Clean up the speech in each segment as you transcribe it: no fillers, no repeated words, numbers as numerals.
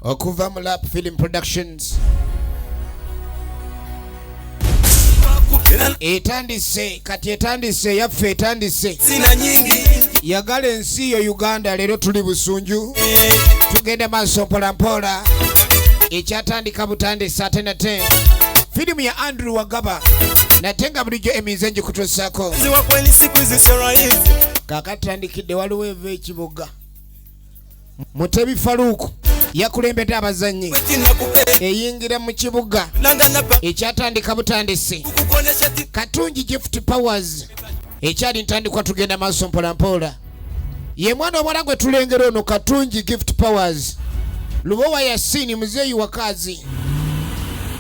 okuva mu Lap Film Productions etandise yaffe etandise yagala ensi yo Uganda. Leero tuli busunju tugenda maaso mpolampola ekyatandika butandise ate nate firimu ya Andrew Wagaba natenga bulijjo emize njikutuusaako kakatandikidde waliwo eva ekibuga Mutebi Faruku yakulembedde abazannyi eyingira mu kibuga ekyatandika butandise Katungi Gift Powers ekyali ntandikwa tugenda maaso mpolampola ye mwana omwana gwe tulengera ono Katungi Gift Powers Lubowa Yasini muzeeyi wakazi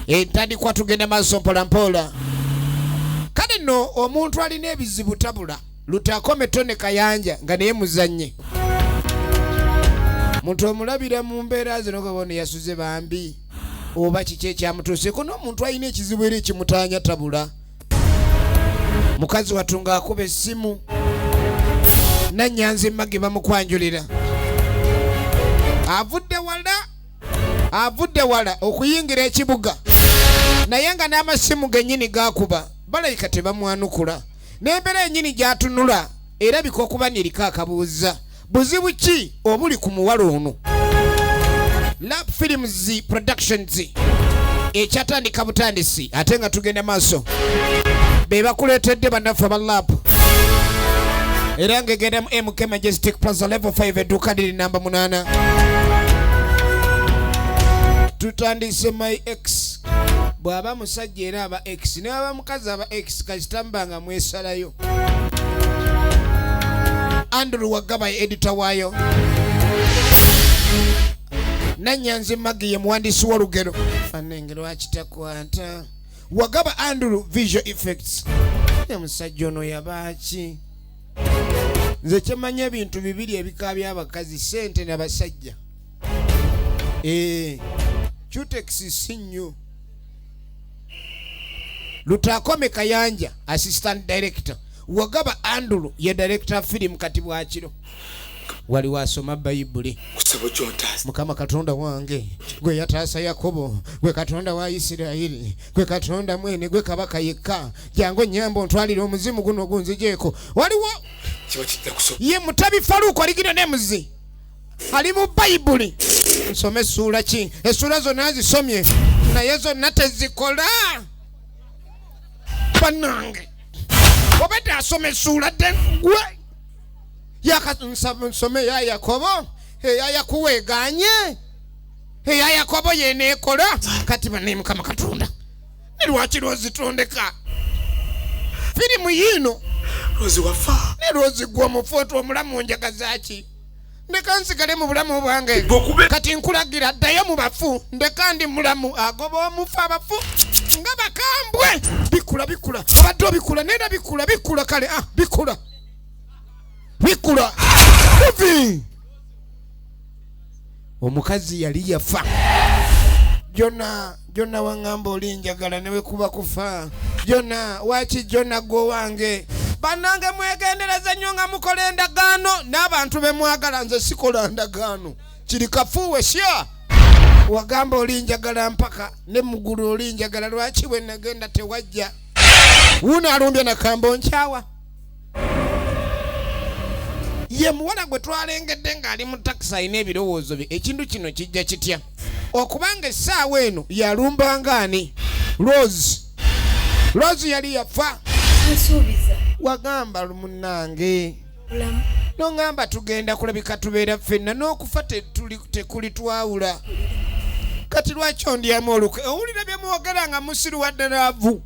entandikwa tugenda maaso mpolampola kale nno omuntu alina ebizibu tabula Lutakome Tone Kayanja nga naye muzannye muntu omulabira mu mbeera zino gabone yasuze bambi oba kiki ekyamutuuse kuno omuntu alina ekizibu era ekimutaanya tabula mukazi watunga akuba essimu Nanyanzi Magi bamukwanjulira avudde wala okuyingira ekibuga naye nga n'amasimu gennyini gakuba balayika tebamwanukula n'embeera yennyini gyatunula era bikokuba niriko akabuuza buzibu ki obuli ku muwala ono. Lap Films Productions ekyatandika butandisi ate nga tugenda maaso be bakuleetedde bannaffe aba Lap era ng'egenda mu MK Majestic Plaza level 5 edduuka liri namba 8 tutandise my ex bw'aba musajja era aba ex ne baba mukazi aba ex kasitamba nga mwesalayo. Andrew Wagaba editor waayo Nanyanzi Magi ye muwandiisi w'olugero anengero akitakwata Wagaba Andrew visual effects ya musajja ono yabaaki nze kyemanya ebintu bibiri ebika by'abakazi sente n'abasajja Cutex sinyo Lutakome Kayanja assistant director Wagaba Andrew ye director film kati bwakiro wali wasoma Bayibuli Mukama Katonda wange gwe yataasa Yakobo gwe Katonda wa Isirayiri gwe Katonda mwene gwe kabaka yekka jangu nyambo ntwalira omuzimu guno gunzijeeko waliwo ye Mutebi Faruku aligino nemuzi ali mu Bayibuli nsome essula ki essula zonna zisomye naye zonna tezikola bannange obadde asoma essula dde gwe nsome ya Yakobo eya yakuweeganye eya Yakobo yeneekola kati banne Mukama Katonda ne lwaki lwozitondeka firimu yino Rozi wafa ne Rozi gwa mufoto omulamu njagazaaki ndeka nsigale mu bulamu bwange kati nkulagira ddayo mu bafu ndeka ndi mulamu agoba omufu abafu nga bakambwe bikula abadde bikula nera bikula kale bikula muvi omukazi yali yafa Jona wangamba olinjagala newe kuba kufa Jona waki Jona go wange banange mwegendereza nnyo nga mukola endagaano n'abantu bemwagala nze sikola ndagaano kiri kafuwe sya wagamba olinjagala mpaka ne mugulu olinjagala lwaki bwe nagenda tewajja wuno alumbye nakambo nkyawa ye muwala gwe twalengedde ng'ali mu takisi alina ebirowoozo bye ekintu kino kijja kitya okubanga essaawa eno yalumbanga ani Rose yali yafa wagamba lumunange nongamba tugenda kulabika tubeera ffenna n'okufa tekuli twawula kati lwaki ondyamu olukwe owulira bye mwogera nga musiru wadde laavu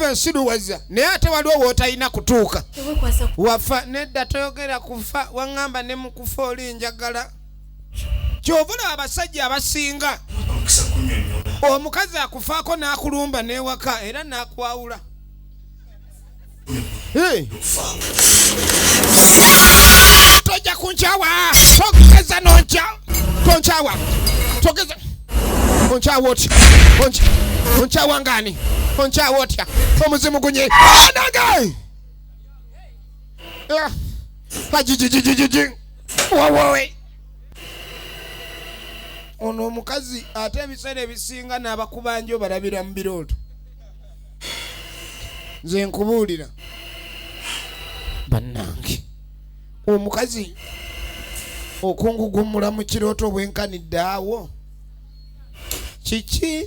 ensiruwaza naye ate waliwo wootalina kutuuka wafa nedda toyogera kufa wangamba ne mukufa olinjagala kyovula abasajja abasinga omukazi akufaako n'akulumba n'ewaka era n'akwawula tojja kunkyawa togeza tonkyawa togeza onkyawa otya onkyawa ngani onkyawa otya omuzimu gunye anage ajijijijiji wowowe ono omukazi ate ebiseera ebisinga n'abakubanjo balabira mu birooto. Nze nkubuulira bannange omukazi okungugumula mu kirooto bwenkanidde awo kiki?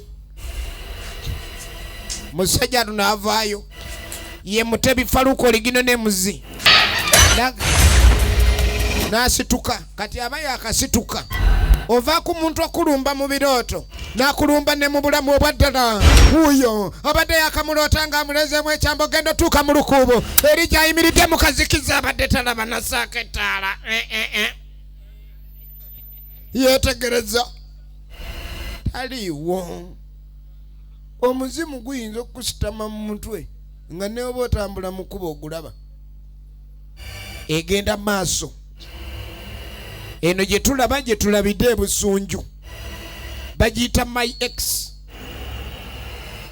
Musajja tunaavaayo ye Mutebi Faluko ligino ne muzi n'asituka. Kati aba yakasituka ova ku muntu okulumba mu birooto n'akulumba ne mu bulamu obwaddala. Wuuyo abadde yakamuloota ng'amulezeemu ekyambo genda tuuka mu lukuubo eri gy'ayimiridde mu kazikiza abadde talaba na saaka ettaala. Yeetegereza taliiwo. Omuzimu guyinza okusitama mu mutwe nga ne oba otambula mu kkubo ogulaba. Egenda maaso. Eno gye tulaba gye tulabidde e Busunju bagiyita My Ex.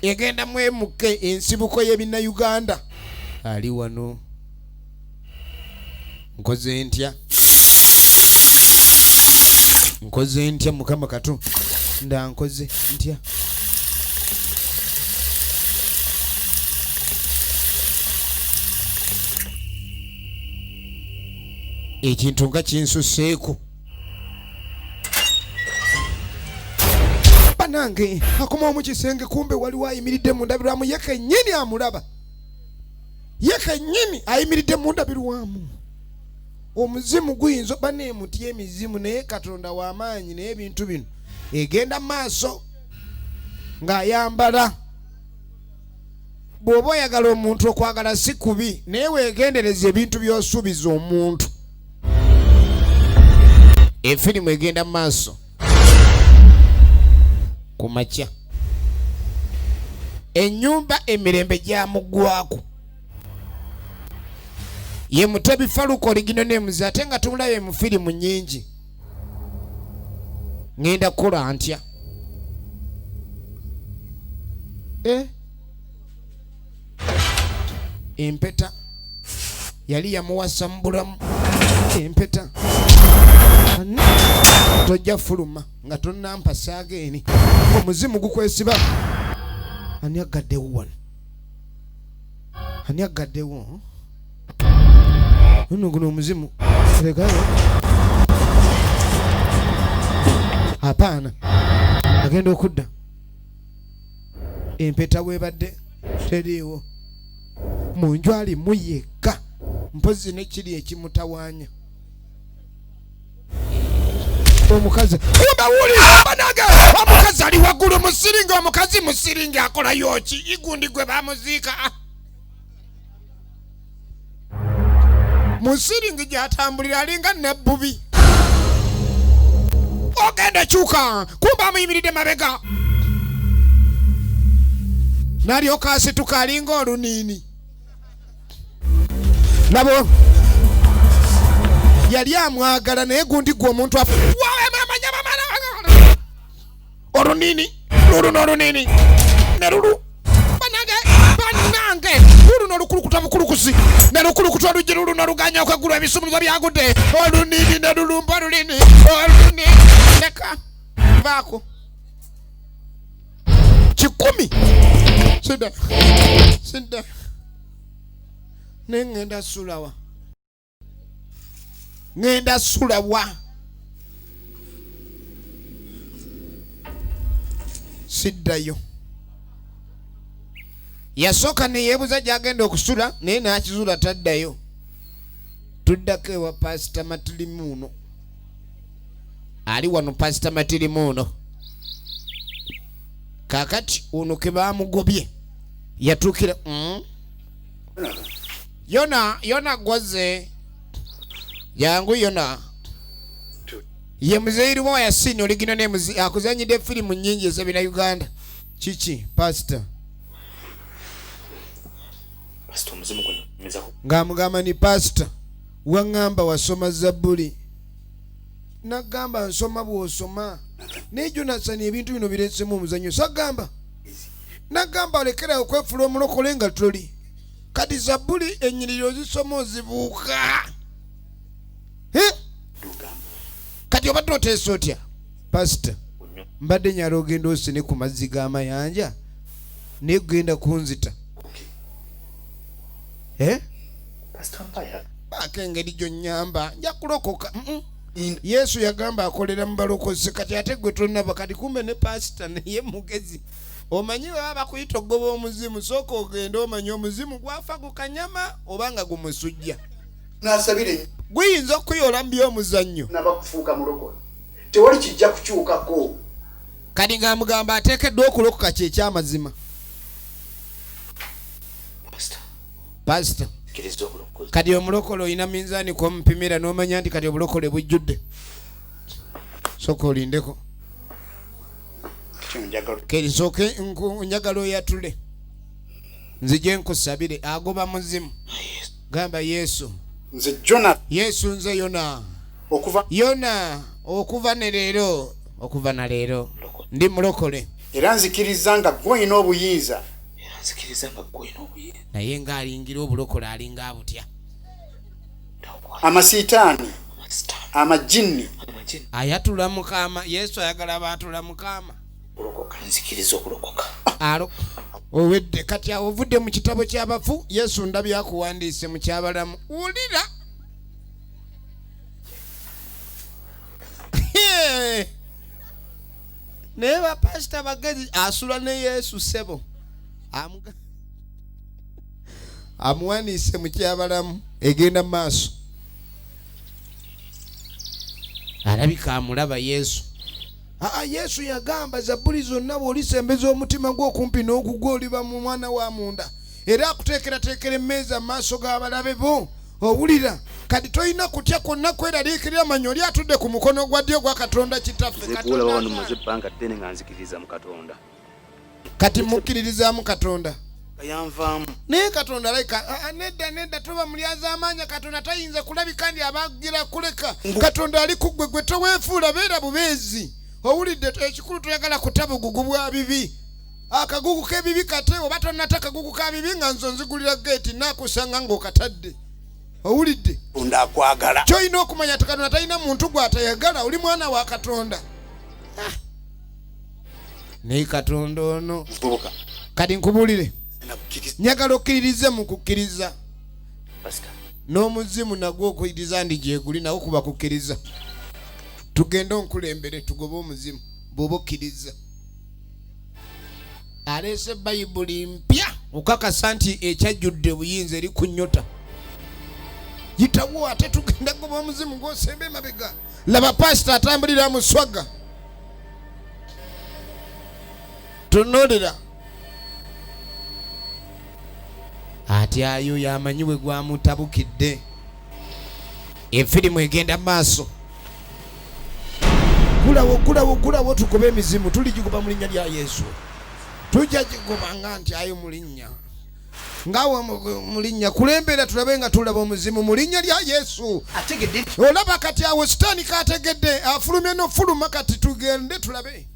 Egenda mwemuke ensibuko y'ebinna Uganda. Ali wano nkoze ntya? Nkoze ntya Mukama Katonda nkoze ntya? Ekintu nga kinsuseeko. Banange akoma mu kisenge kumbe waliwo ayimiridde mu ndabirwamu ye kennyini amulaba. Ye kennyini ayimiridde mu ndabirwamu. Omuzimu guyinza oba n'emuti emizimu naye Katonda w'amaanyi naye ebintu bino egenda maaso ng'ayambala. Bw'oba oyagala omuntu okwagala si kubi naye weegendereza ebintu by'osuubiza omuntu. Efirimu egenda maaso ku makya. Ennyumba emirembe gyamugwako. Ye Mutebi Faluko oligino ne muzi ate nga tumulabe mu firimu nnyingi. Ngenda kukola ntya? Empeta yali yamuwasa mu bulamu. Empeta tojja fuluma nga tonnampa saageeni. Omuzimu gukwesiba. Ani agaddewo wano? Ani agaddewo? Guno omuzimu legayo. Apaana agenda okudda. Empeta webadde teriiwo. Mu nju ali mu yekka mpozi nekiri ekimutawaanya. Omukazi kumba wuli banaga omukazi ali waggulu musiringa. Omukazi musiringa akola yoki igundi gwe bamuziika. Musiringi gyatambulira alinga nebbubi. Ogenda kyuka kumba amuyimiridde mabega. Nalyoka asituka alinga oluniini. Nabo yali amwagala naye gundi gwe omuntu afu. Olunini olunini nerulu banange lulu nolukulukuta bukulukusi nelukulukuta olujji lulu noluganya okwegulwa ebisumuluzo byagudde. Olunini nelulumba lulini olunini leka baako 10. Sida nengenda sulawa. Ngenda sulawa. Siddayo. Yasooka neyeebuza gy'agenda okusula naye n'akizula taddayo. Tuddako ewa Pasita Matilimuno. Ali wano Pasita Matilimuno. Kaakati ono ke baamugobye yatuukira Yona gwaze yangu Yona ye muzeiri wa Yasini oligino ne muzi akuzanyide firimu nnyingi ez'ebina Uganda. Kiki Pastor? Pastor muzimu kono mezako. Ngamugamba ni Pastor wangamba wasoma Zabbuli. Nagamba nsoma bw'osoma. Ne Jonathan ebintu bino biretsemu omuzanyo sagamba. Nagamba olekera okwefula omulokole nga toli. Kati Zabbuli ennyiriro zisoma ozibuuka. Kati obadde oteesa otya Pastor? mbadde nyala ogenda osene ku mazzi g'amayanja naye genda kunzita engeri gy'onnyamba nja kulokoka. Yesu yagamba akolera mu balokozi kati ate gwe tonnaba kati kumbe ne pasita naye mugezi omanyi baba bakuyita ogoba omuzimu sooka ogenda omanyi omuzimu gwafa gukanyama oba nga gumusujja nasabire guyinza okuyola mu by'omuzannyo nabakufuuka mulokole tewali kijja kukyukako kati ng'amugamba ateekeddwa okulokoka kyekyamazima. Pasita kati omulokole olina minzaani kwomupimira n'omanya nti kati obulokole bujjudde sooka olindeko kerisooke njagala oyatule nzije nkusabire agoba muzimu gamba Yesu nze Jona Yesu nze okuva ne leero okuva na leero ndi mulokole era nzikiriza nga gw'olina obuyinza naye ng'alingira obulokole alinga abutya amasiitaani amajinni ayatula mukama. Yesu ayagala baatula mukama nzikiriza okulokoka owedde kati ovudde mu kitabo ky'abafu. Yesu ndabye akuwandiise mu kyabalamu wulira naye bapasita bagezi asula ne Yesu sebo amuwandiise mu kyabalamu egenda mu maaso alabika amulaba Yesu. Yesu yagamba Zabbuli zonna bw'olisembeza omutima gw'okumpi n'ogugwo oliba mu mwana wa munda era akuteekerateekera emmeeza mu maaso g'abalabe bo. Owulira kati tolina kutya kwonna kweraliikirira manya oli atudde ku mukono gwa ddyo gwa Katonda kitaffe. Kati mukkiririzaamu Katonda naye Katonda alayika nedda toba mulyaza amaanya. Katonda tayinza kulabika ndi abagira kuleka. Katonda ali ku ggwe gwe toweefuula beera bubeezi. Owulidde ekikulu toyagala kutabugugu bwa bibi akagugu k'ebibi kate oba tonnata kagugu ka bibi nga nzo nzigulira geeti naakusanga ng'okatadde. Owulidde ndakwagala kyolina okumanya ti Katonda talina muntu gw'atayagala. Oli mwana wa Katonda naye Katonda ono kati nkubuulire njagala okkiririze mu kukkiriza n'omuzimu nagwo okukkiriza ndi gyeguli nawo kuba kukkiriza. Tugende onkulembere tugobe omuzimu bw'oba okkiriza. Aleese Bayibuli mpya okakasa nti ekyajjudde buyinza eri ku nnyota. Yitawo ate tugenda goba omuzimu gw'osemba emabega. Laba pasita atambulira mu swaga. Tunuulira ati ayo yamanyi bwe gwamutabukidde. Efirimu egenda mu maaso. Gulawo tugobe emizimu tuligikuba mu linnya lya Yesu. Tujja gigobanga nti ayo mu linnya ngawe mu linnya kulembera tulabe nga tulaba omuzimu mu linnya lya Yesu. Olaba kati awo sitaani kategedde afulumye n'ofuluma kati tugende tulabe.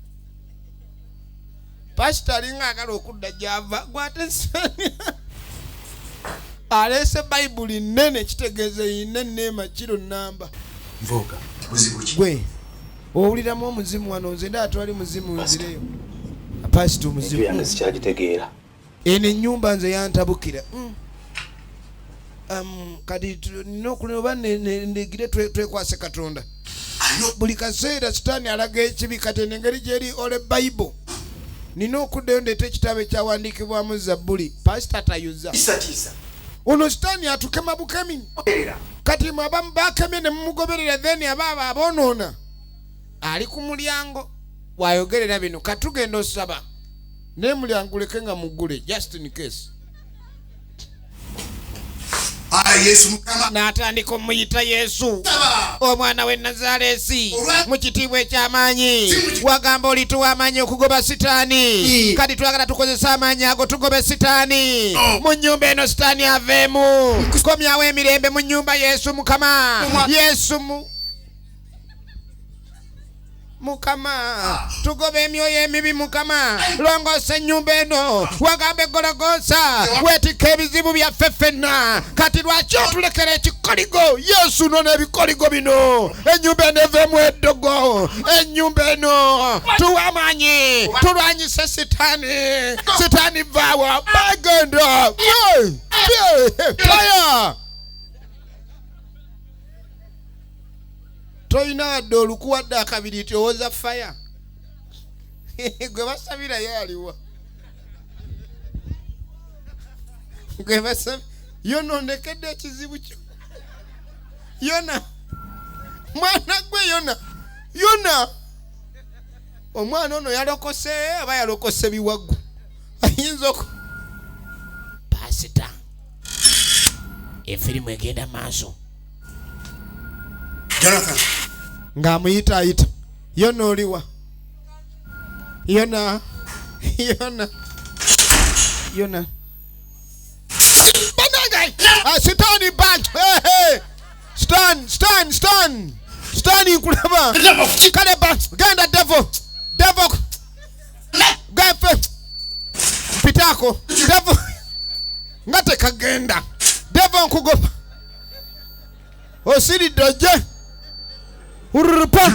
Pasita alinga agala okudda gy'ava gwate aleese Bayibuli nnene kitegeeza yina nneema kiro nnamba. Gwe owuliramu omuzimu wano nze nda atwali muzimu nzireyo. Pasita omuzimu sikyagitegeera eno ennyumba nze yantabukira. Kati nina okulaba negire twekwase Katonda. Buli kaseera sitaani alaga ekibi kati engeri gyeri ole Bayibuli. Nina okuddayo ndeeta ekitabo ekyawandiikibwamu Zabbuli. Pasita tayuza ono sitaani atukema bukemi kati abamu bakemye ne mumugoberera then abaabo aboonoona ali ku mulyango bw'ayogerera bino katugenda osaba naye mulyango uleke nga muggule just in case. Yesu mukama n'atandika omuyita Yesu omwana w'e Nazaaleesi mu kitiibwa eky'amaanyi. Wagamba olituwa amaanyi okugoba sitaani kati twagala tukozesa amaanyi ago tugobe sitaani mu nnyumba eno sitaani aveemu. Komyawo emirembe mu nnyumba Yesu mukama. Yesu Mukama tugobe emyoyo emibi Mukama longosa ennyumba eno wagambe Gologosa wetika ebizibu byaffe ffenna kati lwaki otulekera ekikoligo Yesu nona ebikoligo bino ennyumba eno eveemu eddogo ennyumba eno tuwa amaanyi tulwanyise sitaani vaawa bagenda fire toyina wadde olukuwadde akabiri tyowoza fire gwe basabira yaliwa gwe basabira yona ondekedde ekizibu kyo yona mwana gwe yona omwana ono yalokose aba yalokose biwaggu ayinza pasita efirimu egenda maaso Jonathan ng'amuyita yona oliwa yona banangai sitani bank stand inkulaba kale bank genda devil gafe pitako devil ngate kagenda devil nkugopa osiri doje urupa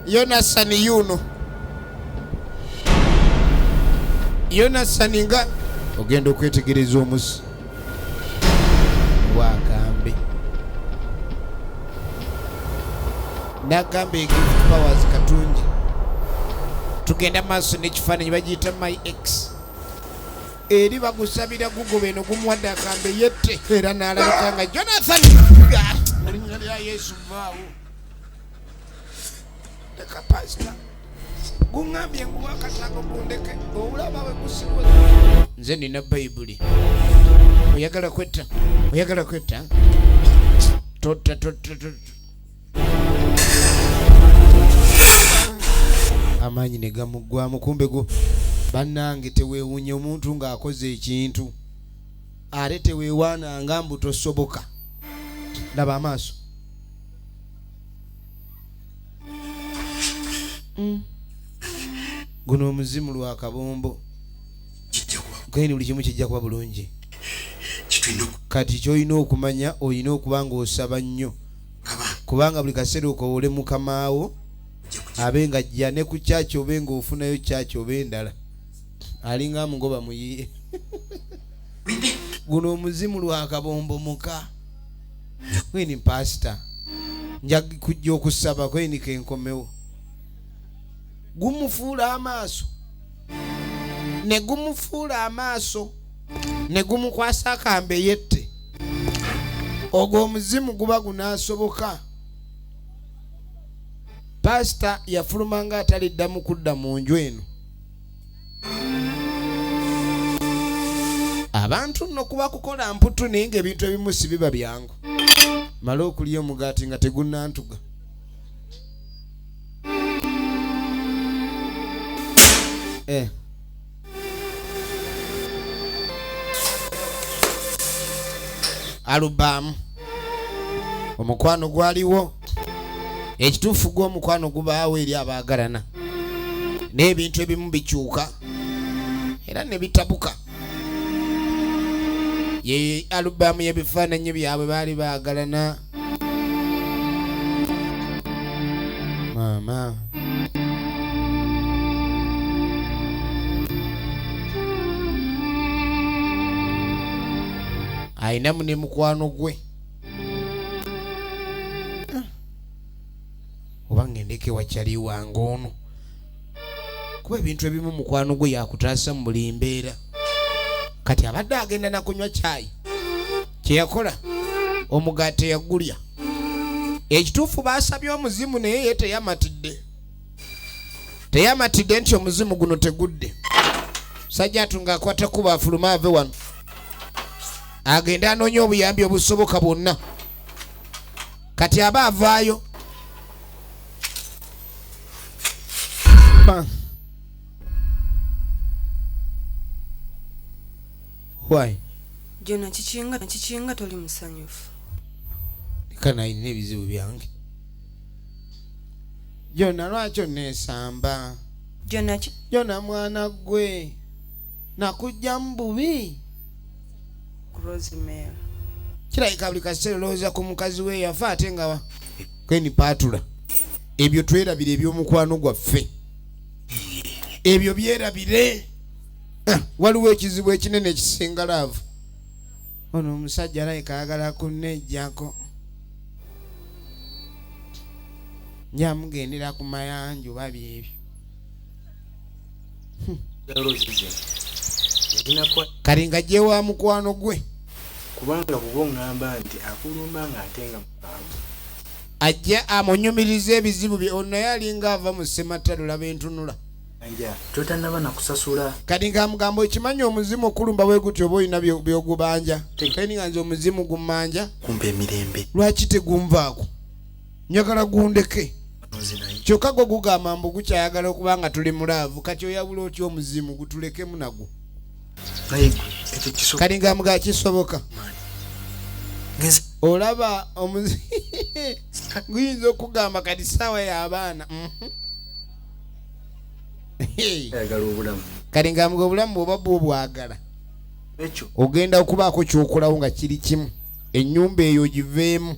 Yonasani yuno Yonasani nga ogenda okwetegereza omusi wagambe nagambe gift powers katungi tugenda maaso n'ekifaananyi bagiyita my ex eri bagusabira gugoba eno gumuwadde akambe yette era n'alabika nga Jonathan erinnya lya Yesu vaawo leka pasita guŋŋambye nguwa akatago gundeke obulaba bwe gusirwa nze nina bayibuli oyagala kwetta totta amaanyi ne gamuggwamu kumbe go bannange teweewunye omuntu ng'akoze ekintu ate teweewaananga mbu tosoboka laba amaaso guno omuzimu lwa kabombo gani buli kimu kijja kuba bulungi kati kyolina okumanya olina okuba ng'osaba nnyo kubanga buli kaseera okowole mukamaawo abe nga jja ne ku kyaki obe ng'ofunayo kyaki oba endala alinga mugoba muyiye guno omuzimu lwa kabombo muka kweni pasita nja kujja okusaba kweni kenkomewo gumufuula amaaso ne gumukwasa akambe yette ogwo omuzimu guba gunaasoboka pasita yafulumanga ataliddamu kudda mu nju eno abantu nno kuba kukola mputu naye ng'ebintu ebimu si biba byangu mala okulya omugaati nga tegunnantuga alubamu omukwano gwaliwo ekituufu gw'omukwano gubaawo eri abaagalana n'ebintu ebimu bikyuka era ne bitabuka ye alubamu y'ebifaananyi byabwe baali baagalana maama ayinamu ne mukwano gwe oba ngendeke wakyali wange ono kuba ebintu ebimu mukwano gwe yakutaasa mu buli mbeera kati abadde agenda nakunywa caayi kyeyakola omugaate yagulya ekituufu baasabye omuzimu naye ye teyamatidde nti omuzimu guno tegudde sajja atunga akwata kuba afuluma ave wano agenda anoonya obuyambi obusoboka bwonna kati aba avaayo why Jona kichinga toli musanyufu. Kana ine bizibu byange. Jona lwaki nesamba? Jona mwana gwe. Nakujja mbubi. Rosemary. Kirayika buli kaseera olowooza ku mukazi we yafa ate nga kweni paatula. Ebyo twerabire eby'omukwano gwaffe. Ebyo byerabire. Waliwo ekizibu ekinene ekisinga laavu. Ono omusajja alayika ayagala kunnejjako. Njamugendera ku mayanju babi ebyo. Kali nga gye wa mukwano gwe. Kubanga kuba ngamba nti akulumba nga atenga mukavu. Ajja amunyumiriza ebizibu bye ono yalinga ava mu ssematalo laba entunula. Anja totanaba na kusasula. Kati nga mugambo ekimanyi omuzimu okulumba bwe gutyo oba olina by'ogubanja. Kani nga nze omuzimu gummanja. Kumpa emirembe. Lwaki tegumvaako? Njagala gundeke. Kyokka gwe gugamba mbu gukyayagala okuba nga tuli mulaavu kati oyabula otya omuzimu gutulekemu nagwo. Kali nga mga kisoboka. Olaba omuzimu guyinza okugamba kati ssaawa y'abaana. Kali nga mga obulamu bw'oba bw'obwagala ogenda okubaako ky'okolawo nga kiri kimu. Ennyumba eyo ogiveemu.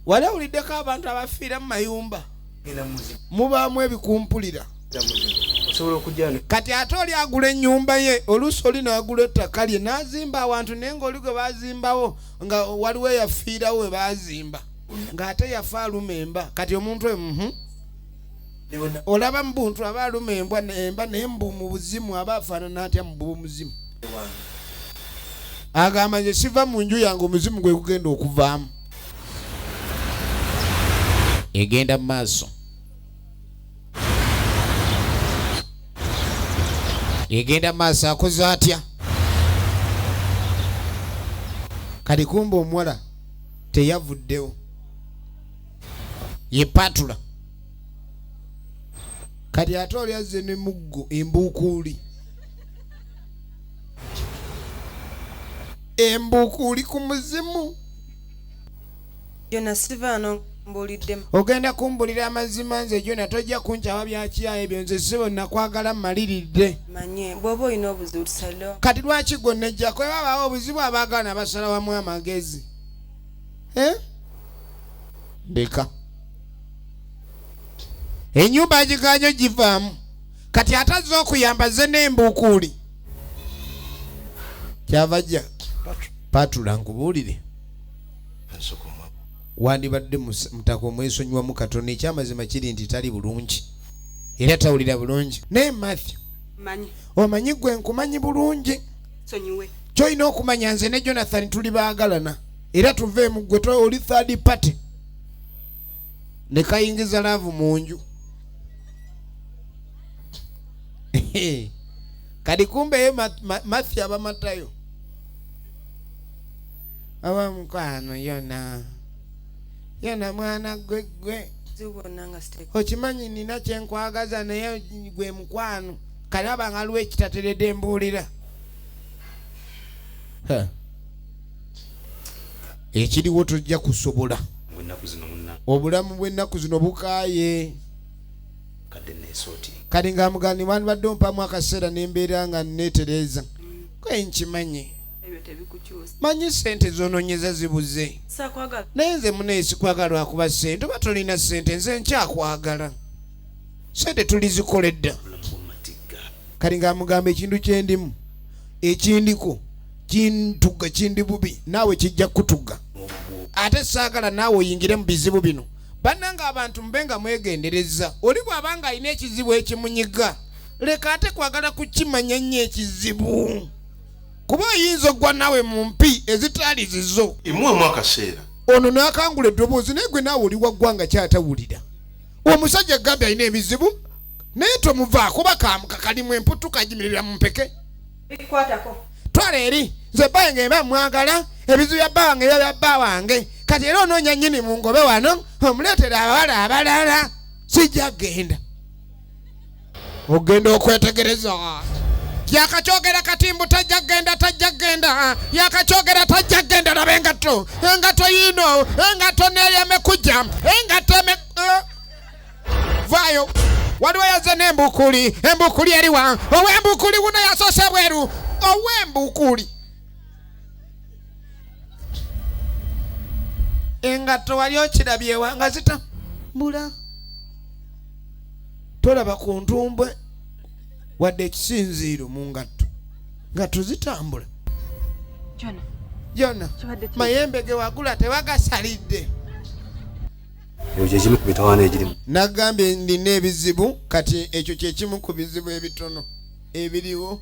Wala uliddeko abantu abafiira mu mayumba. Mubaamu ebikumpulira. Kati ate oli agula ennyumba ye oluusi oli n'agula ettaka lye n'azimba awantu naye ng'oli gwe baazimbawo nga waliwo eyafiirawo we baazimba ng'ate yafa aluma emba. Kati omuntu olaba mu buntu aba aluma emba naye mbu mu buzimu aba afaanana atya mu bw'omuzimu. Agamba nze siva mu nju yange omuzimu gwe gugenda okuvaamu. Egenda mu maaso. Egenda mu maaso akoze atya? Kati kumba omuwala teyavuddewo. Ye paatula. Kati ate oli azze ne muggo embuukuuli. Embuukuuli ku muzimu. Jona Silvano mbuliddemu. Ogenda kumbulira amazima nze Jona tojja kunkyaba byakiyaye ebyo nze sibo nakwagala mmaliridde. Manye bw'oba olina obuzibu tusalewo. Kati lwaki gonnejjako babaawo obuzibu abaagala basala wamu amagezi. Ndeka. Ennyumba giganyo givaamu. Kati atazze okuyamba ze n'embuukuuli. Kyava jja. Paatula nkubuulire. Wandibadde mutaka omwesonyiwamu katono ekyamazima kiri nti tali bulungi. Era tawulira bulungi. Naye Matthew. Manyi. Omanyi gwe nkumanyi bulungi. Sonyiwe. Ky'olina okumanya nze ne Jonathan tuli baagalana. Era tuveemu gwe oli third party. Ne kayingiza laavu mu nju. Kadi kumbe ye Matthew abamatayo. Aba mukwano Yona mwana gwe. Okimanyi nina kyenkwagaza naye gwe mukwano. Kale abanga luwe ekitateredde mbuulira. Ekiriwo tojja kusobola. Obulamu bw'ennaku zino bukaaye. Kati nga mugani wandibadde ompamu akaseera n'embeera nga neetereza. Kwe nkimanyi. Manyi sente zonoonyeza zibuze. Naye nze muneesi kwagala lwakuba sente oba tolina sente nze nkyakwagala. Sente tulizikola dda. Kati nga mugamba ekintu kyendimu ekindiko kintuga kindi bubi naawe kijja kutuga. Ate saagala naawe oyingire mu bizibu bino. Bannanga abantu mbenga mwegendereza. Oli bw'abanga alina ekizibu ekimunyiga leka ate kwagala kukimanya nnyo ekizibu. Kuba oyinza ogwa nawe mu mpi ezitaali zizo. Imuwemu akaseera. Ono n'akangula eddoboozi naye gwe naawe oli waggwanga kyatawulira. Omusajja agambye alina ebizibu naye tomuvaako bakaamuka kalimu emputu kagimirira mu mpeke. Twala eri nze bbange mba mwagala ebizibu bya bba wange bya bba wange kati era onoonya nnyini mu ngobe wano omuleetera abawala abalala sijja genda. Ogenda okwetegereza. yakachogera katimbu tajagenda yakachogera tajagenda na engato yino engato neli amekuja engato vayo waliwo yazana embukuli eriwa owembukuli wuno yasose bweru owembukuli engato wali okirabye wanga zitambula tolaba ku ntumbwe wadde ekisinziiro mu ngatto zitambula Jona mayembe ge wagula tewagasalidde nagambye ndina ebizibu kati ekyo kyekimu ku bizibu ebitono ebiriwo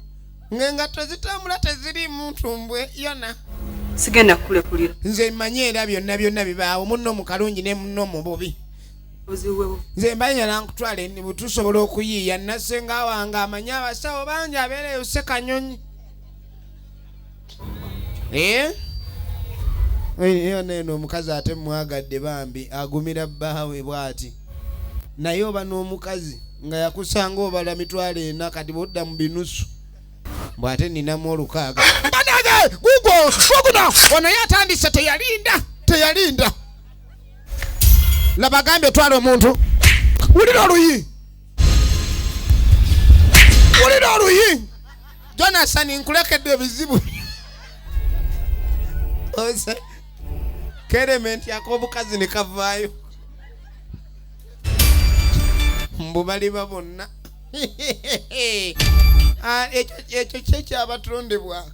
ng'engatto zitambula teziri mu ntumbwe Yona sigenda kulekulira nze mmanyi era byonna bibaawo munno mu kalungi ne munno mu bubi nze mbanya nankutwala enibu tusobola okuyiiya nasenga wange amanyi abasawo bangi abeereyo Ssekanyonyi Yona eno omukazi ate mwagadde bambi agumira bbaawe bw'ati naye oba n'omukazi nga yakusanga obala mitwalo 4 kati bodda mu binusu bw'ate ninamu 6 banage guguna ono yatandise teyalinda laba gambye twala omuntu wulira oluyi Jonathan nkulekedde ebizibu ose Kerement yakobukazi ne kavaayo mbubaliba bonna ekyo kyekyabatondebwa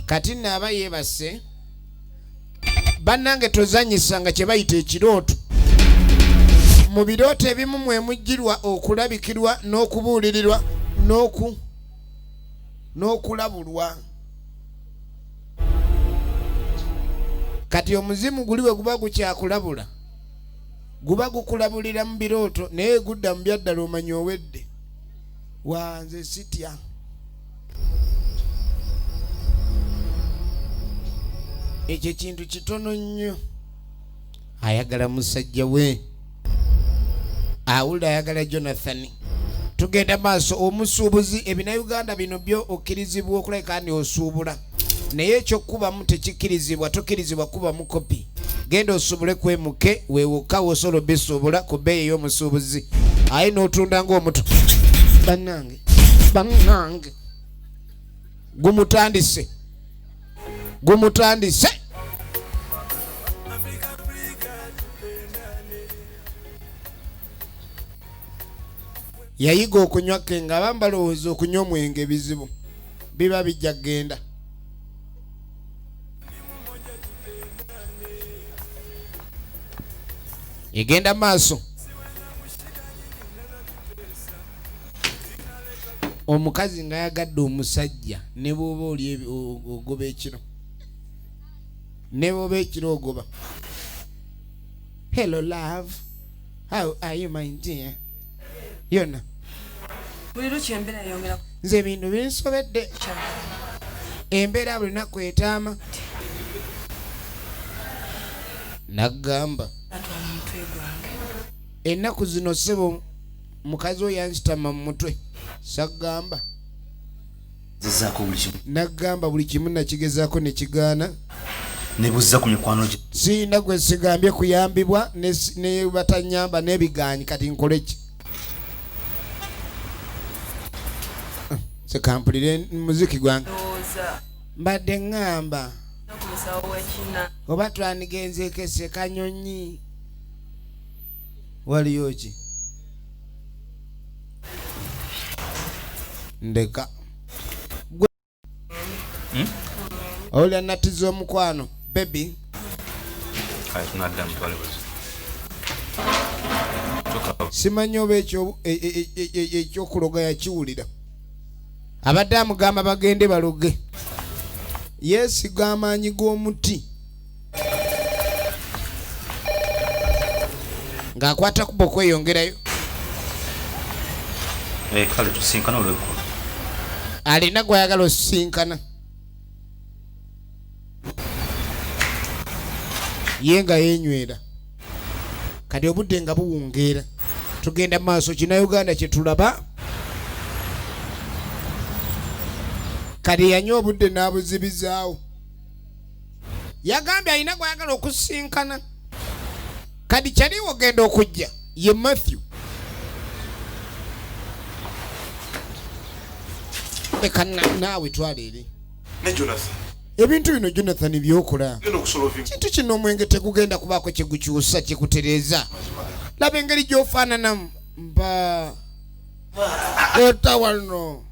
kati naaba yeebase bannange tozanyisanga kye bayita ekirooto mu birooto ebimu mwe mujjirwa okulabikirwa n'okubuulirirwa n'okulabulwa kati omuzimu guli we guba gukyakulabula guba gukulabulira mu birooto naye gudda mu byaddala omanyi owedde wanze sitya ekyo kintu kitono nnyo ayagala musajja we awulira ayagala Jonathan tugenda maaso omusuubuzi ebinayuganda bino byo okkirizibwa okuleka ndi osuubula naye ekyokubamu tekikkirizibwa tokkirizibwa kubamu kopi genda osuubule kwemuke weewuka wosobola obisuubula ku bbeeyi ey'omusuubuzi aye n'otunda ng'omuto bannange gumutandise yayiga okunywa ke nga bambalowooza okunywa omwenge bizibu biba bijja genda egenda maaso omukazi nga yagadde omusajja ne bw'oba oli ogoba ekiro ogoba hello love how are you my dear Yona buli kyembeera yongera nze bintu binsobedde embeera buli naku etaama nagamba ennaku zino ssebo mukazi oyo yanzitama mu mutwe sagamba nagamba buli kimu nakigezaako ne kigaana nebuzza ku mikwano gye siina gwe sigambye kuyambibwa ne batanyamba n'ebigaanyi kati nkole ki sekampulire muziki gwange mbadde ŋŋamba oba twanigenzeeko Ssekanyonyi waliyo ki ndeka olya nattiza omukwano baby simanyi oba ekyokuloga yakiwulira abadde amugamba bagende baloge yeesiga amaanyi g'omuti ng'akwata kuba okweyongerayo kale tusinkana olwekulu alina gwayagala osisinkana ye nga yenywera kati obudde nga buwungeera tugenda maaso Kinauganda kye tulaba kati yanywa obudde n'abuzibizaawo yagambye alina gwayagala okusinkana kati kyaliwo genda okujja ye Matthew leka naawe twala eri ne Jonathan ebintu bino Jonathan byokola genda okusolve kintu kino omwenge tegugenda kubaako kyegukyusa kyekutereeza laba engeri gy'ofaananamu mba eta wano